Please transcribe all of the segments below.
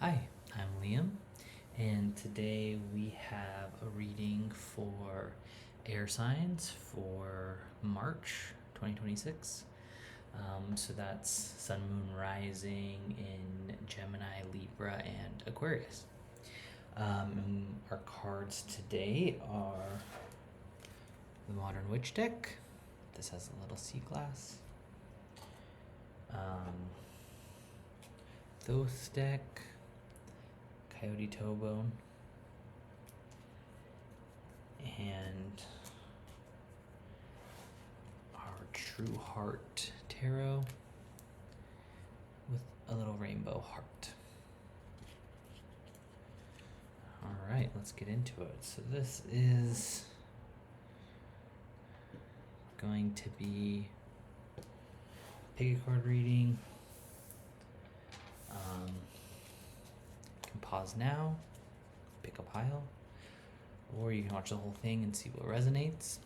Hi, I'm Liam, and today we have a reading for air signs for March 2026. So that's Sun, Moon, Rising in Gemini, Libra, and Aquarius. And our cards today are the Modern Witch Deck. This has a little sea glass. Thoth Deck, Coyote Toebone, and our True Heart Tarot with a little rainbow heart. Alright, let's get into it. So this is going to be pick a card reading. You can pause now, pick a pile, or you can watch the whole thing and see what resonates.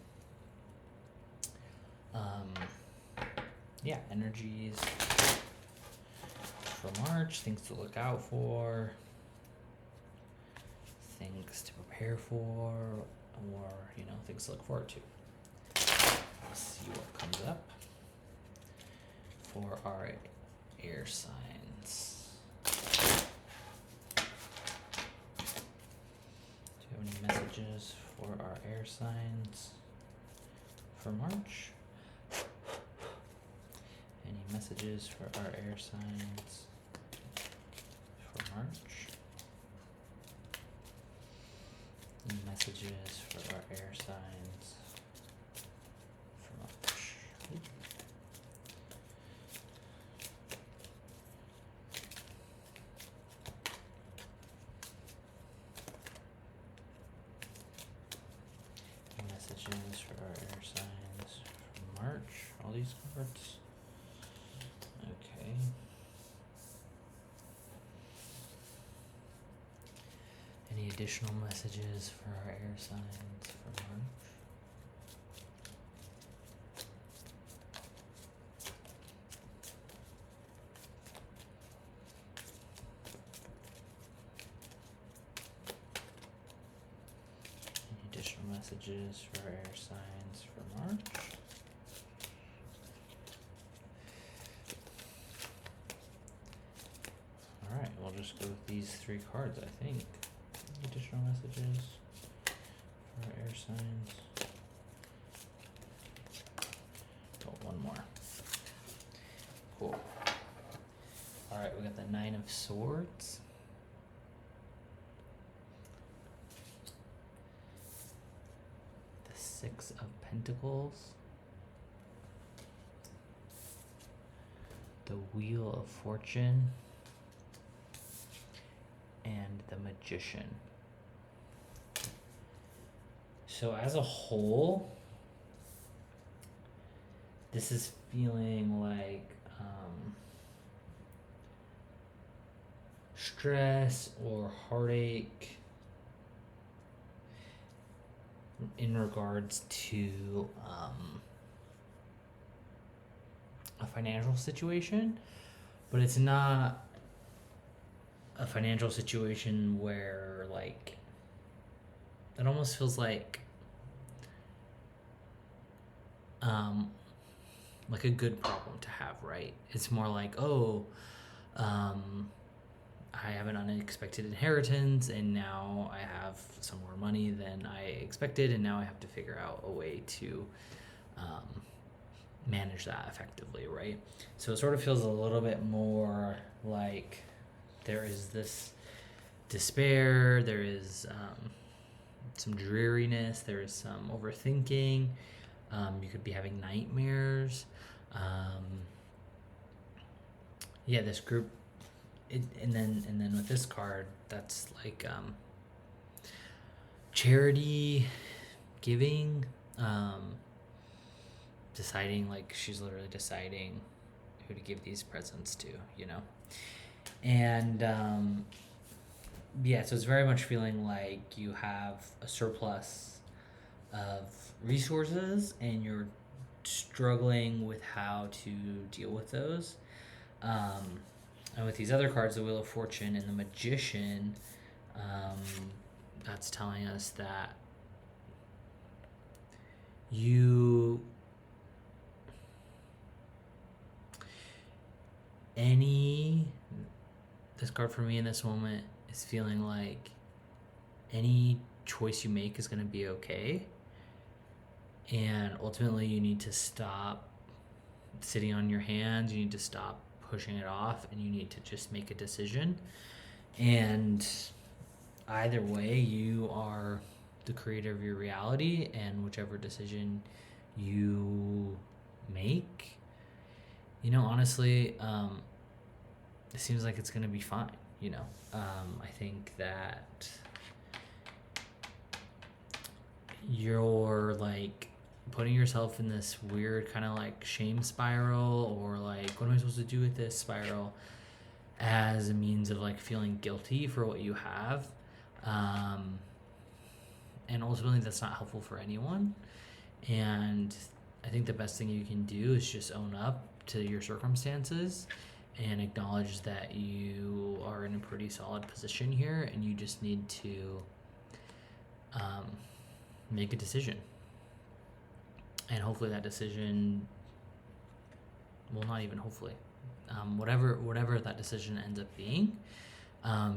Energies for March, things to look out for, things to prepare for, or things to look forward to. Let's see what comes up for our air signs. Do you have any messages for our air signs for March? Any messages for our air signs for March? Any messages for our air signs for March? Messages for our air signs for March. All these cards. Okay. Any additional messages for our air signs for March? Any additional messages for our air signs for March? Alright, we'll just go with these three cards, I think. Additional messages for our air signs. Oh, one more. Cool. Alright, we got the Nine of Swords. The Six of Pentacles. The Wheel of Fortune. And the Magician. So as a whole, this is feeling like stress or heartache in regards to a financial situation, but it's not a financial situation where it almost feels like a good problem to have, right? It's more like, I have an unexpected inheritance and now I have some more money than I expected, and now I have to figure out a way to manage that effectively, right? So it sort of feels a little bit more like there is this despair, there is some dreariness, there is some overthinking. You could be having nightmares. This group, and then with this card, that's like charity, giving, deciding, she's literally deciding who to give these presents to, and so it's very much feeling like you have a surplus of resources and you're struggling with how to deal with those. And with these other cards, the Wheel of Fortune and the Magician, that's telling us that this card for me in this moment is feeling like any choice you make is going to be okay. And ultimately, you need to stop sitting on your hands. You need to stop pushing it off, and you need to just make a decision. And either way, you are the creator of your reality, and whichever decision you make, honestly, it seems like it's going to be fine. I think that you're like putting yourself in this weird kind of like shame spiral, or like, what am I supposed to do with this spiral, as a means of like feeling guilty for what you have. And ultimately that's not helpful for anyone. And I think the best thing you can do is just own up to your circumstances and acknowledge that you are in a pretty solid position here, and you just need to make a decision. And hopefully that decision, well, not even hopefully, whatever that decision ends up being,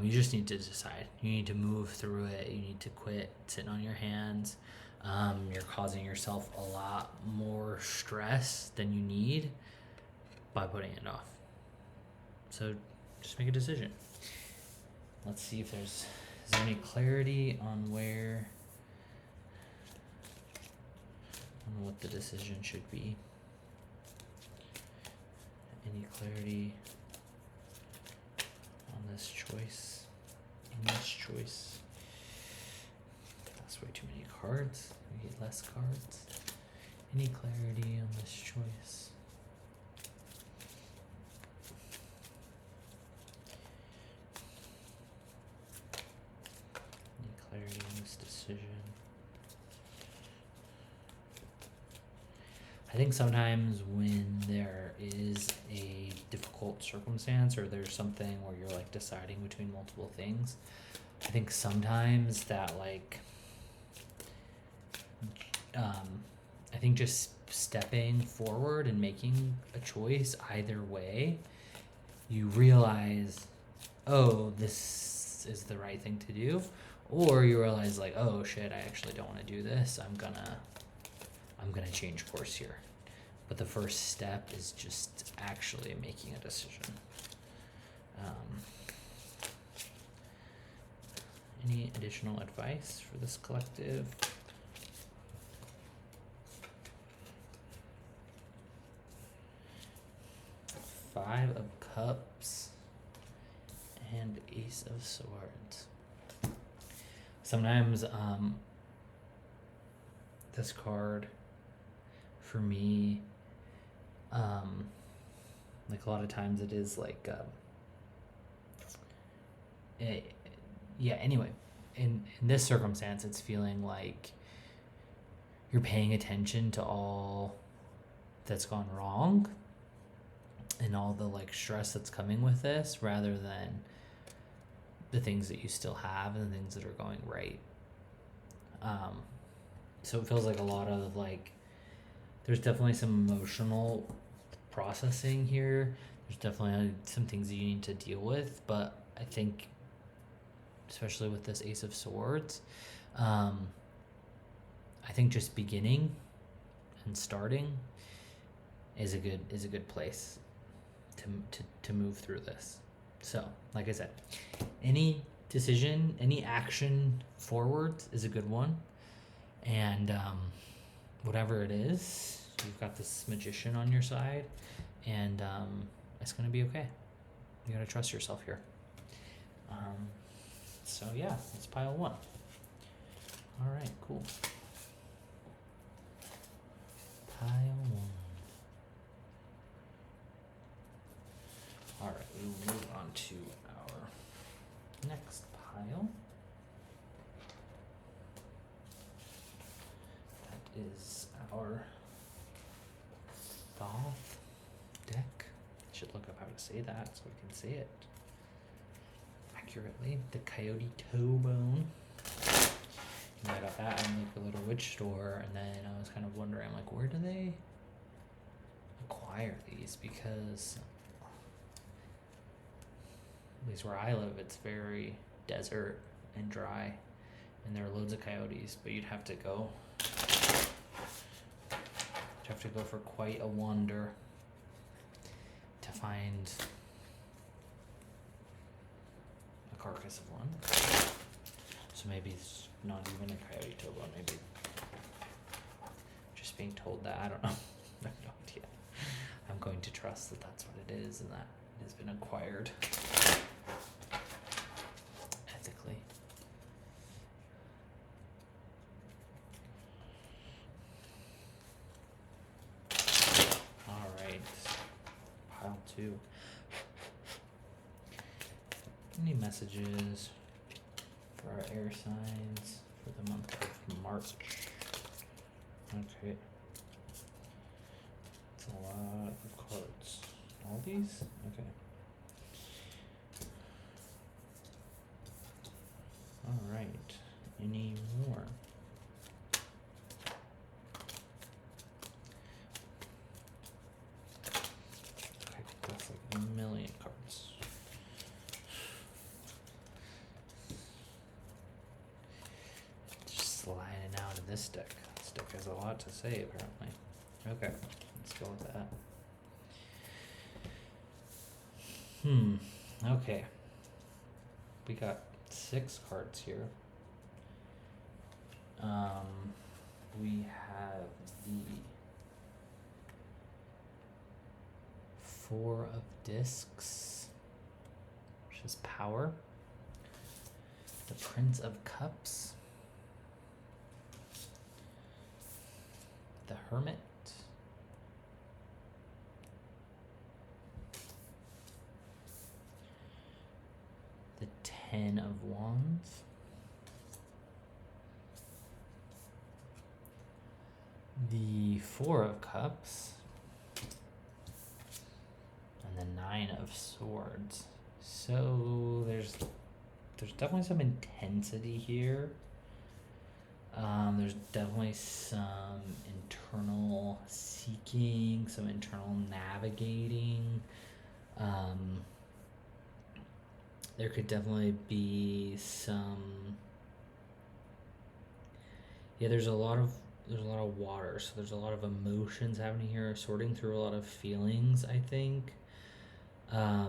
you just need to decide. You need to move through it. You need to quit sitting on your hands. You're causing yourself a lot more stress than you need by putting it off. So just make a decision. Let's see if is there any clarity on what the decision should be. Any clarity on this choice? In this choice? That's way too many cards. We get less cards. Any clarity on this choice? Any clarity on this decision? I think sometimes when there is a difficult circumstance, or there's something where you're like deciding between multiple things, I think sometimes that like, I think just stepping forward and making a choice either way, you realize, oh, this is the right thing to do, or you realize like, oh shit, I actually don't want to do this. I'm gonna change course here. But the first step is just actually making a decision. Any additional advice for this collective? Five of Cups and Ace of Swords. Sometimes this card for me, like a lot of times it is like anyway, in this circumstance, it's feeling like you're paying attention to all that's gone wrong and all the like stress that's coming with this, rather than the things that you still have and the things that are going right. So it feels like a lot of like, there's definitely some emotional processing here. There's definitely some things that you need to deal with, but I think, especially with this Ace of Swords, I think just beginning and starting is a good place to move through this. So, like I said, any decision, any action forwards is a good one, and whatever it is, you've got this Magician on your side, and it's gonna be okay. You gotta trust yourself here. So yeah, it's pile one. All right, cool. Pile one. All right, we will move on to our next pile. That is our Thoth Deck. should look up how to say that so we can say it accurately. The coyote toe bone. And I got that in like a little witch store, and then I was kind of wondering, like, where do they acquire these? Because at least where I live, it's very desert and dry, and there are loads of coyotes, but you'd have to go for quite a wander to find a carcass of one. So maybe it's not even a coyote toe bone, maybe just being told that. I don't know. I have no idea. I'm going to trust that that's what it is and that it has been acquired ethically. All right, pile 2. Any messages for our air signs for the month of March? Okay. It's a lot of cards. All these? Okay. Alright. Any more? Okay, that's like a million cards. Just sliding out of this deck. This deck has a lot to say, apparently. Okay, let's go with that. Okay. We got 6 cards here. We have the 4 of Discs, which is power. The Prince of Cups. The Hermit. The 10 of Wands. The 4 of Cups. And the 9 of Swords. So there's definitely some intensity here. There's definitely some internal seeking, some internal navigating. There could definitely be some. Yeah, there's a lot of water, so there's a lot of emotions happening here, sorting through a lot of feelings, I think. I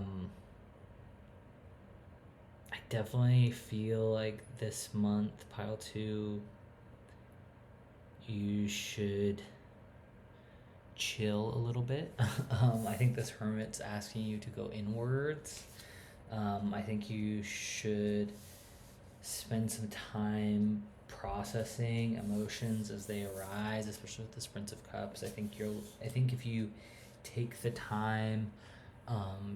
definitely feel like this month, pile 2, you should chill a little bit. I think this Hermit's asking you to go inwards. I think you should spend some time processing emotions as they arise, especially with this Prince of Cups. I think if you take the time,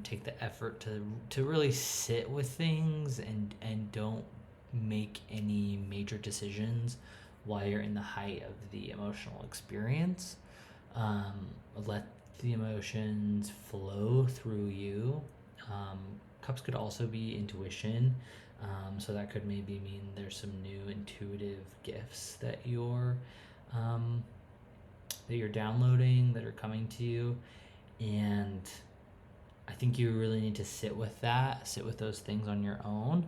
take the effort to really sit with things and don't make any major decisions while you're in the height of the emotional experience. Let the emotions flow through you. Cups could also be intuition. So that could maybe mean there's some new intuitive gifts that you're downloading, that are coming to you. And I think you really need to sit with those things on your own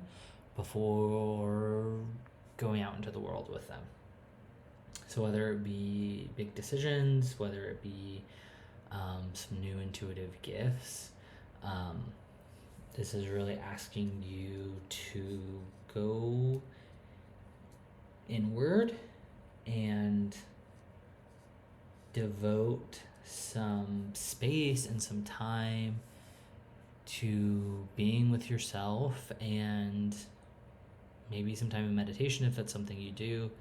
before going out into the world with them. So whether it be big decisions, whether it be some new intuitive gifts, this is really asking you to go inward and devote some space and some time to being with yourself, and maybe some time in meditation if that's something you do,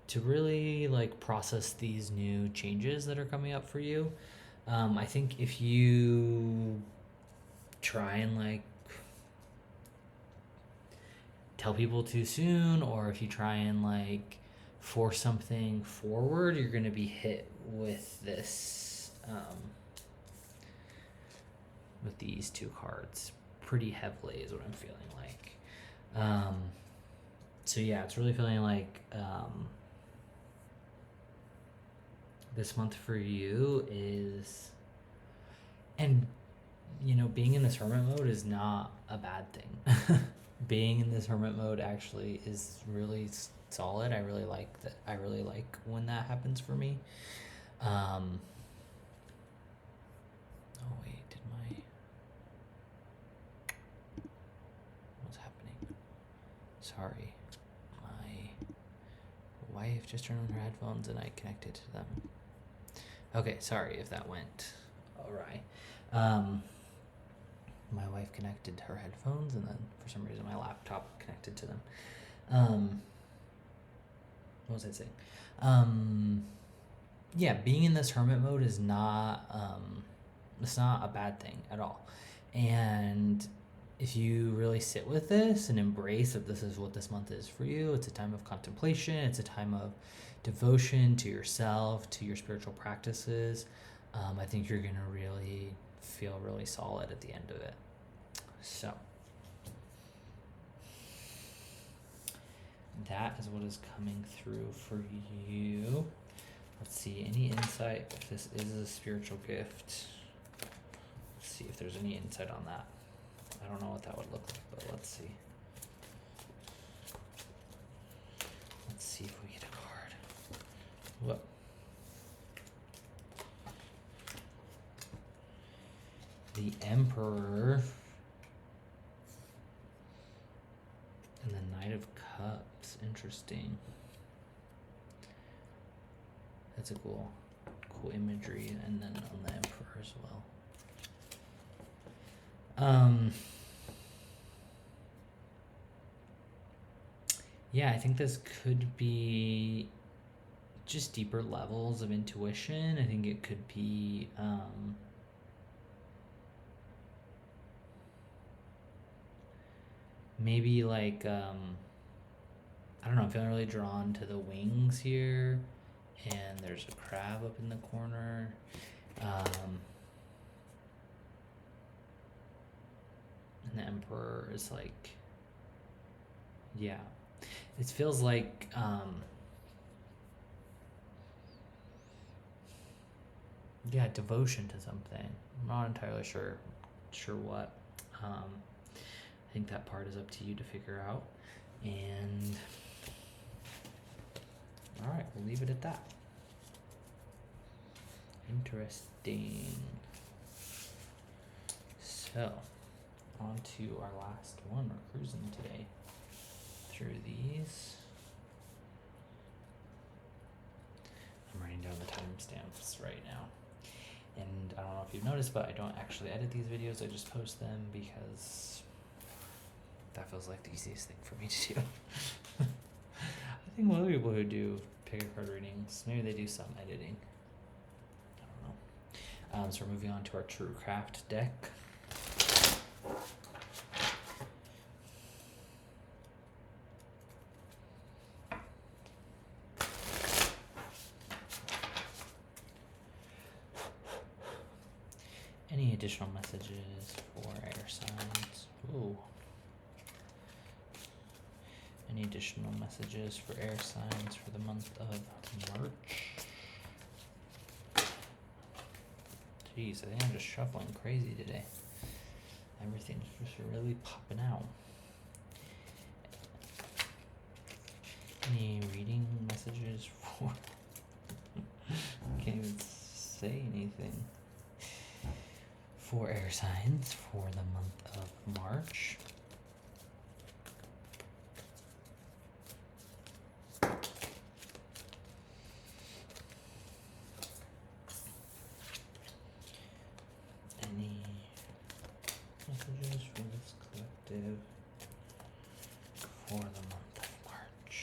to really like process these new changes that are coming up for you. I think if you try and like tell people too soon, or if you try and like force something forward, you're going to be hit with this with these two cards pretty heavily is what I'm feeling like. So yeah, it's really feeling like this month for you is, and you know, being in this hermit mode is not a bad thing. Being in this hermit mode actually is really solid. I really like that. I really like when that happens for me. Oh wait, what's happening? Sorry, my wife just turned on her headphones and I connected to them. Okay, sorry if that went awry. My wife connected her headphones and then for some reason my laptop connected to them. What was I saying? Yeah, being in this hermit mode is not it's not a bad thing at all. And if you really sit with this and embrace that this is what this month is for you, it's a time of contemplation, it's a time of devotion to yourself, to your spiritual practices. I think you're gonna really feel really solid at the end of it. So that is what is coming through for you. Let's see, any insight if this is a spiritual gift. Let's see if there's any insight on that. I don't know what that would look like, but let's see. Let's see if we get a card. Whoa. The Emperor and the Knight of Cups. Interesting. That's a cool imagery, and then on the Emperor as well. Yeah, I think this could be just deeper levels of intuition. I think it could be maybe like I don't know, I'm feeling really drawn to the wings here, and there's a crab up in the corner. And the Emperor is like, yeah, it feels like yeah, devotion to something. I'm not entirely sure what. I think that part is up to you to figure out. And all right, we'll leave it at that. Interesting. So, on to our last one. We're cruising today through these. I'm writing down the timestamps right now. And I don't know if you've noticed, but I don't actually edit these videos. I just post them because that feels like the easiest thing for me to do. I think most people who do pick a card readings, maybe they do some editing. I don't know. So we're moving on to our True Craft deck. Any additional messages for air signs? Ooh. Any additional messages for air signs for the month of March? Jeez, I think I'm just shuffling crazy today. Everything's just really popping out. Any reading messages for... I can't even say anything. For air signs for the month of March. Any messages for this collective for the month of March?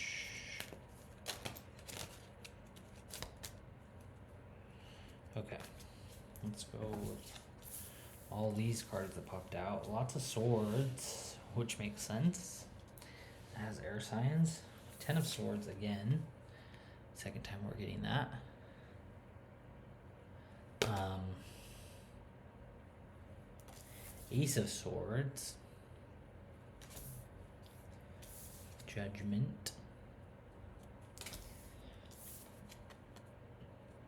Okay, let's go with all these cards that popped out. Lots of swords, which makes sense as air signs. 10 of swords again. Second time we're getting that. Ace of Swords, Judgment,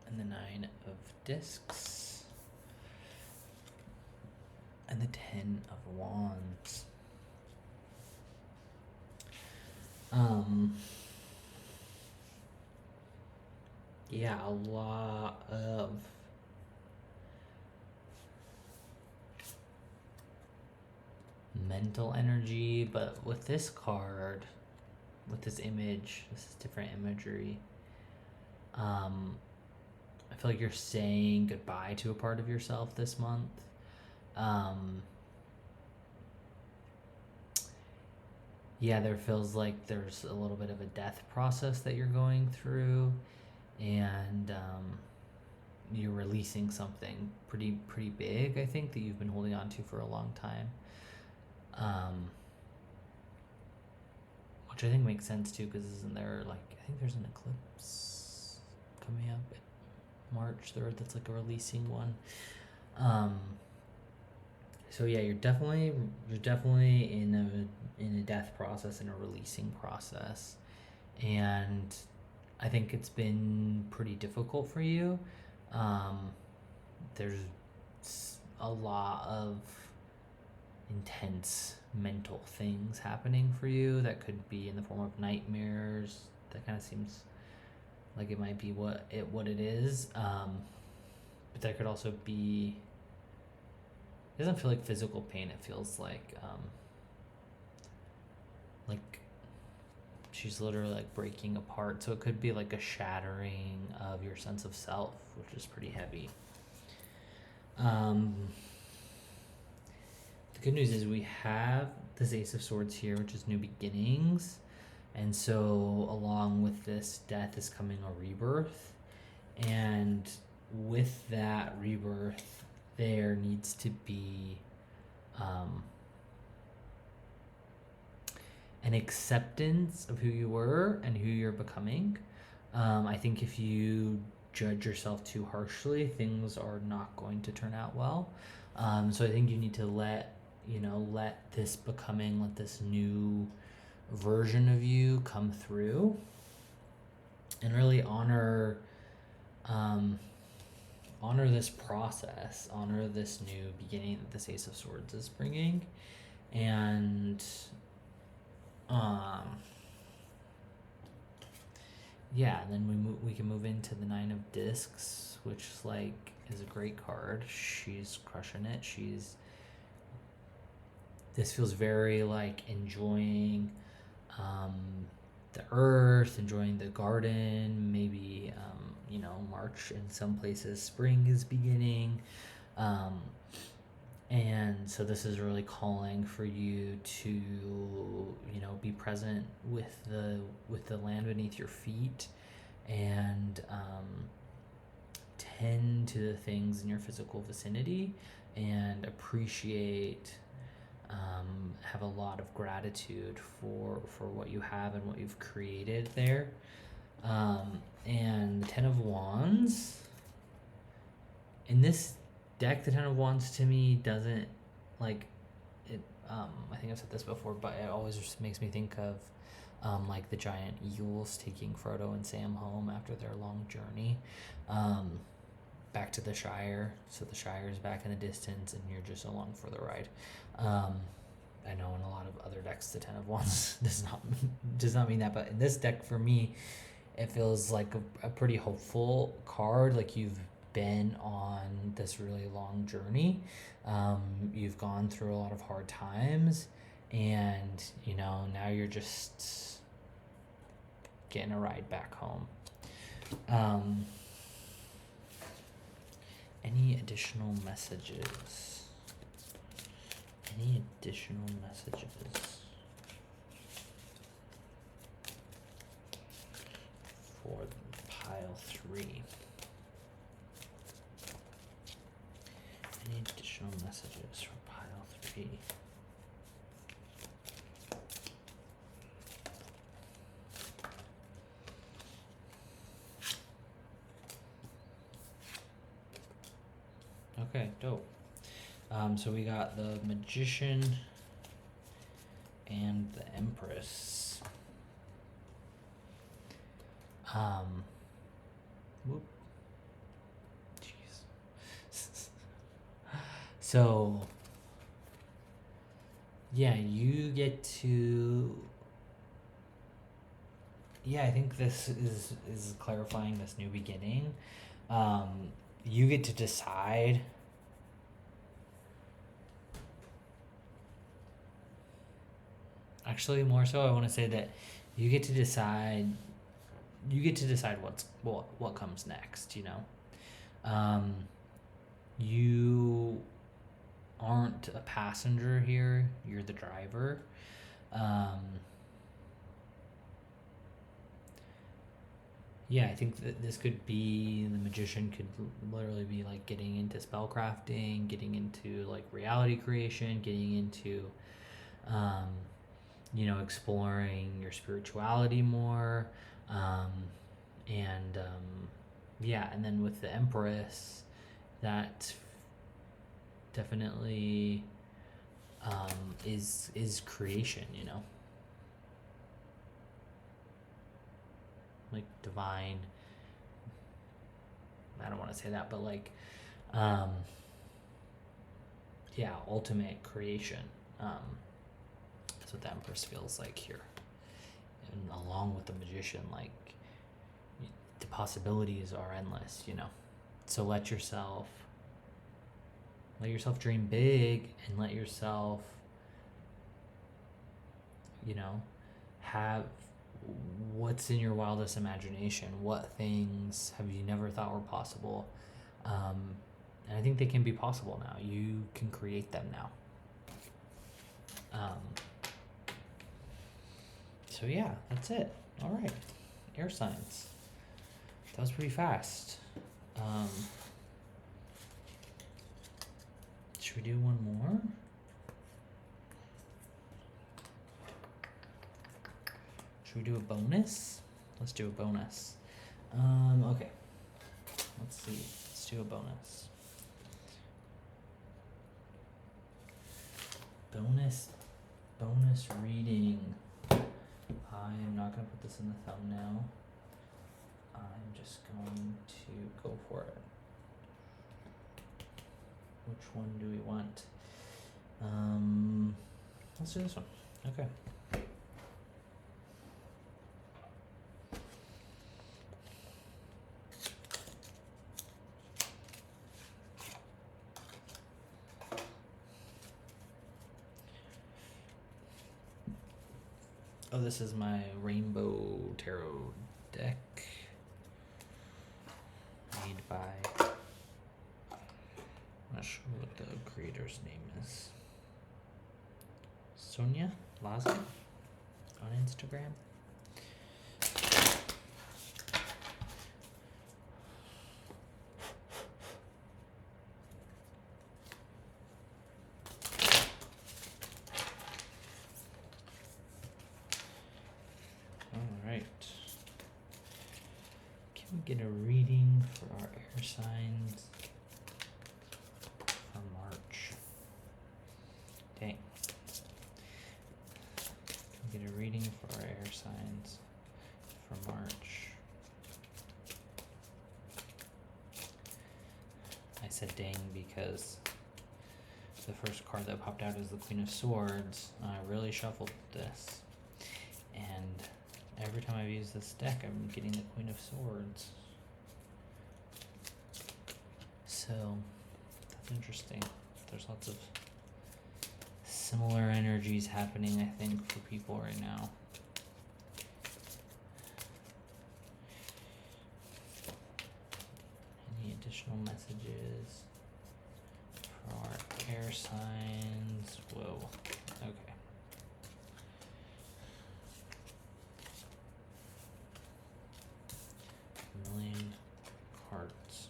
and the Nine of Discs, and the Ten of Wands. Yeah, a lot of mental energy, but with this card, with this image, this is different imagery. I feel like you're saying goodbye to a part of yourself this month. Yeah, there feels like there's a little bit of a death process that you're going through, and you're releasing something pretty big, I think, that you've been holding on to for a long time. Which I think makes sense too, because isn't there, like, I think there's an eclipse coming up March 3rd that's like a releasing one. So yeah, you're definitely in a death process, in a releasing process, and I think it's been pretty difficult for you. There's a lot of intense mental things happening for you that could be in the form of nightmares. That kind of seems like it might be what it is, but that could also be, it doesn't feel like physical pain. It feels like she's literally like breaking apart, so it could be like a shattering of your sense of self, which is pretty heavy. The good news is we have this Ace of Swords here, which is new beginnings. And so along with this death is coming a rebirth. And with that rebirth, there needs to be an acceptance of who you were and who you're becoming. I think if you judge yourself too harshly, things are not going to turn out well. So I think you need to let this becoming, let this new version of you come through, and really honor this process, honor this new beginning that this Ace of Swords is bringing. And yeah, and then we can move into the Nine of Discs, which is a great card. She's crushing it. This feels very like enjoying the earth, enjoying the garden, maybe March in some places, spring is beginning, and so this is really calling for you to be present with the land beneath your feet, and tend to the things in your physical vicinity, and appreciate, have a lot of gratitude for what you have and what you've created there. And the Ten of Wands in this deck, the Ten of Wands to me doesn't like it. I think I've said this before, but it always just makes me think of like the giant eagles taking Frodo and Sam home after their long journey back to the Shire. So the Shire is back in the distance and you're just along for the ride. I know in a lot of other decks the Ten of Wands does not mean that, but in this deck for me it feels like a pretty hopeful card. Like you've been on this really long journey, you've gone through a lot of hard times, and now you're just getting a ride back home. Any additional messages? For pile 3? Any additional messages for pile 3? Okay, dope. So we got the Magician and the Empress. Whoop. Jeez. So, yeah, you get to. Yeah, I think this is clarifying this new beginning. You get to decide. Actually, more so, I want to say that you get to decide. You get to decide what comes next. You aren't a passenger here. You're the driver. Yeah, I think that this could be the Magician could literally be like getting into spellcrafting, getting into like reality creation, getting into, exploring your spirituality more, and yeah, and then with the Empress, that definitely is creation, like divine. I don't want to say that, but like, yeah, ultimate creation. That's what the Empress feels like here, and along with the Magician, like the possibilities are endless. So let yourself dream big, and let yourself, have what's in your wildest imagination. What things have you never thought were possible? And I think they can be possible now. You can create them now. So yeah, that's it. All right, air signs. That was pretty fast. Should we do one more? Should we do a bonus? Let's do a bonus. Okay. Let's see. Let's do a bonus. Bonus reading. I'm not going to put this in the thumbnail. I'm just going to go for it. Which one do we want? Let's do this one. Okay. Oh, this is my Rainbow Tarot deck. Made by... I'm not sure what the creator's name is. Sonia Laza on Instagram. Alright. Can we get a reading for our air signs for March? Dang. Can we get a reading for our air signs for March? I said dang because the first card that popped out is the Queen of Swords. I really shuffled this, and every time I've used this deck, I'm getting the Queen of Swords. So that's interesting. There's lots of similar energies happening, I think, for people right now. Any additional messages for our air signs? Whoa. Okay. A million cards.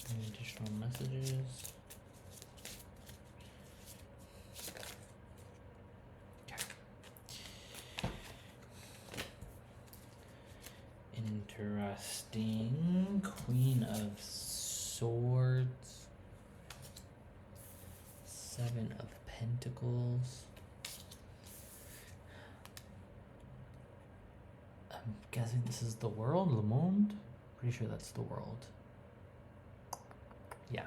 Any additional messages? Okay. Interesting. Queen of Swords. 7 of Pentacles. I'm guessing this is the world, Le Monde? Pretty sure that's the world. Yeah.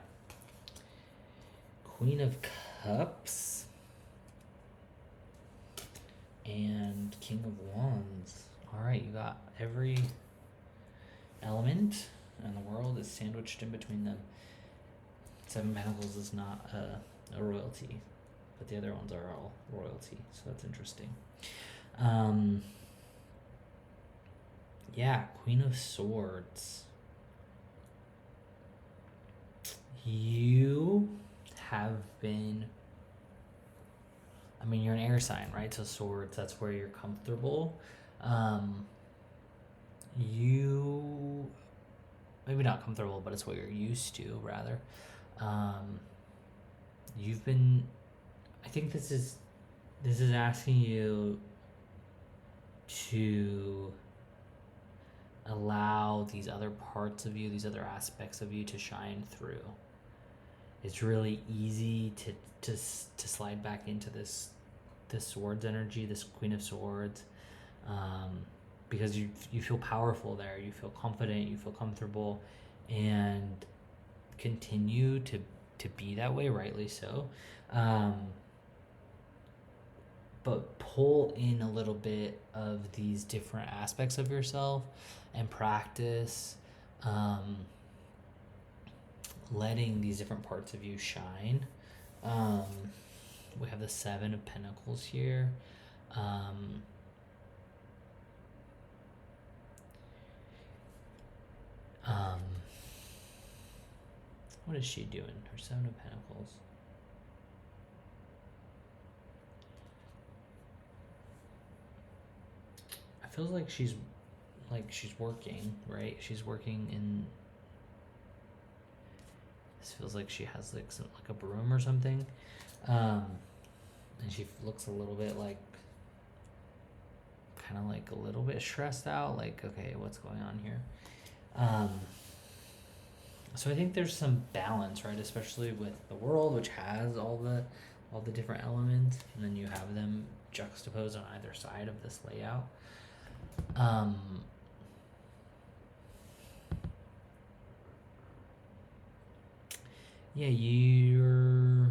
Queen of Cups. And King of Wands. Alright, you got every element in the world is sandwiched in between them. 7 Pentacles is not a royalty, but the other ones are all royalty, so that's interesting. Yeah, Queen of Swords. You have been, I mean, you're an air sign, right? So swords, that's where you're comfortable. You, maybe not comfortable, but it's what you're used to, rather. You've been, I think this is asking you to allow these other parts of you, these other aspects of you to shine through. It's really easy to slide back into this swords energy, this Queen of Swords, because you feel powerful there, you feel confident, you feel comfortable, and continue to be that way, rightly so. But pull in a little bit of these different aspects of yourself and practice letting these different parts of you shine. We have the 7 of Pentacles here. What is she doing? Her 7 of Pentacles. It feels like she's working, right? She's working in. This feels like she has like a broom or something, and she looks a little bit like, kind of like a little bit stressed out. Like, okay, what's going on here? So I think there's some balance, right? Especially with the world, which has all the different elements, and then you have them juxtaposed on either side of this layout. Yeah, you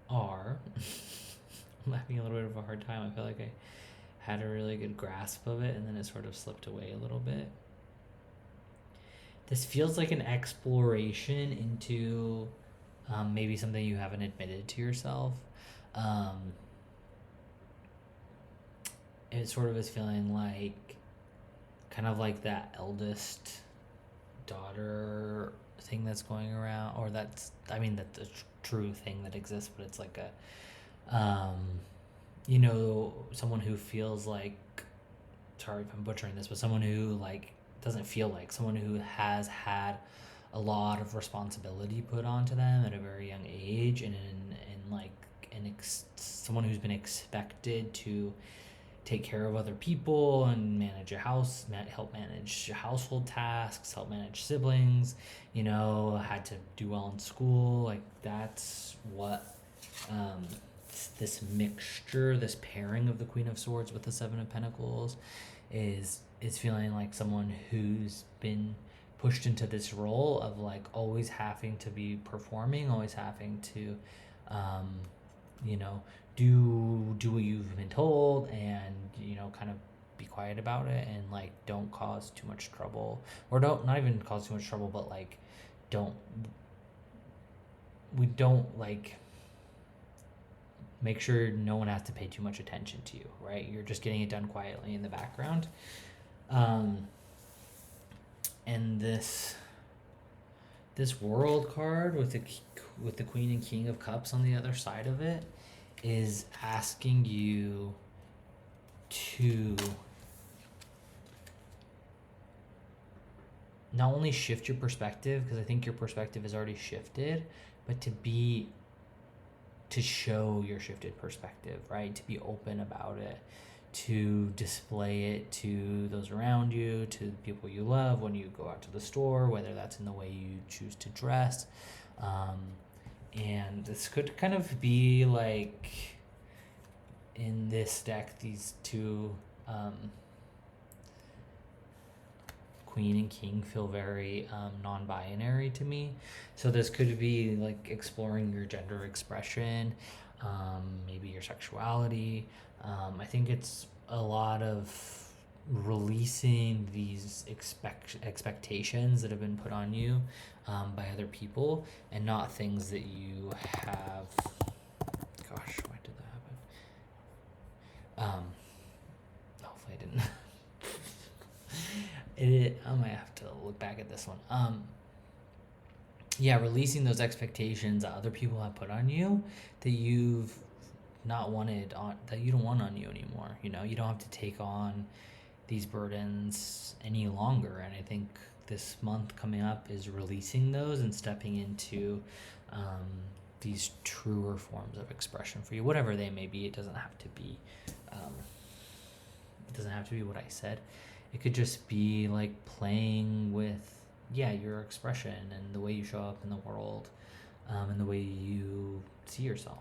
are I'm having a little bit of a hard time. I feel like I had a really good grasp of it, and then it sort of slipped away a little bit. This feels like an exploration into maybe something you haven't admitted to yourself. It sort of is feeling like kind of like that eldest daughter thing that's going around, or that's a true thing that exists, but it's like a someone who feels like, sorry if I'm butchering this, but someone who like doesn't feel like, someone who has had a lot of responsibility put onto them at a very young age, and someone who's been expected to take care of other people and manage a house, help manage household tasks, help manage siblings, had to do well in school. Like, that's what this mixture, this pairing of the Queen of Swords with the 7 of Pentacles is feeling like someone who's been pushed into this role of like always having to be performing, always having to do what you've been told, and kind of be quiet about it, and like don't cause too much trouble, or not even cause too much trouble, but like don't like make sure no one has to pay too much attention to you, right? You're just getting it done quietly in the background. And this World card with the Queen and King of Cups on the other side of it is asking you to not only shift your perspective, because I think your perspective is already shifted, but to be to show your shifted perspective, right? To be open about it, to display it to those around you, to the people you love when you go out to the store, whether that's in the way you choose to dress. And this could kind of be like in this deck, these two Queen and King feel very non-binary to me. So this could be like exploring your gender expression, maybe your sexuality. I think it's a lot of releasing these expectations that have been put on you by other people, and not things that you have. Gosh, why did that happen? Hopefully I didn't. I might have to look back at this one. Yeah, releasing those expectations that other people have put on you that you've not wanted on, that you don't want on you anymore. You know, you don't have to take on these burdens any longer. And I think this month coming up is releasing those and stepping into these truer forms of expression for you, whatever they may be. It doesn't have to be what I said. It could just be like playing with, your expression and the way you show up in the world, and the way you see yourself.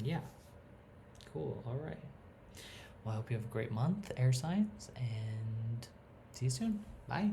Yeah. Cool. All right. Well, I hope you have a great month, air signs, and see you soon. Bye.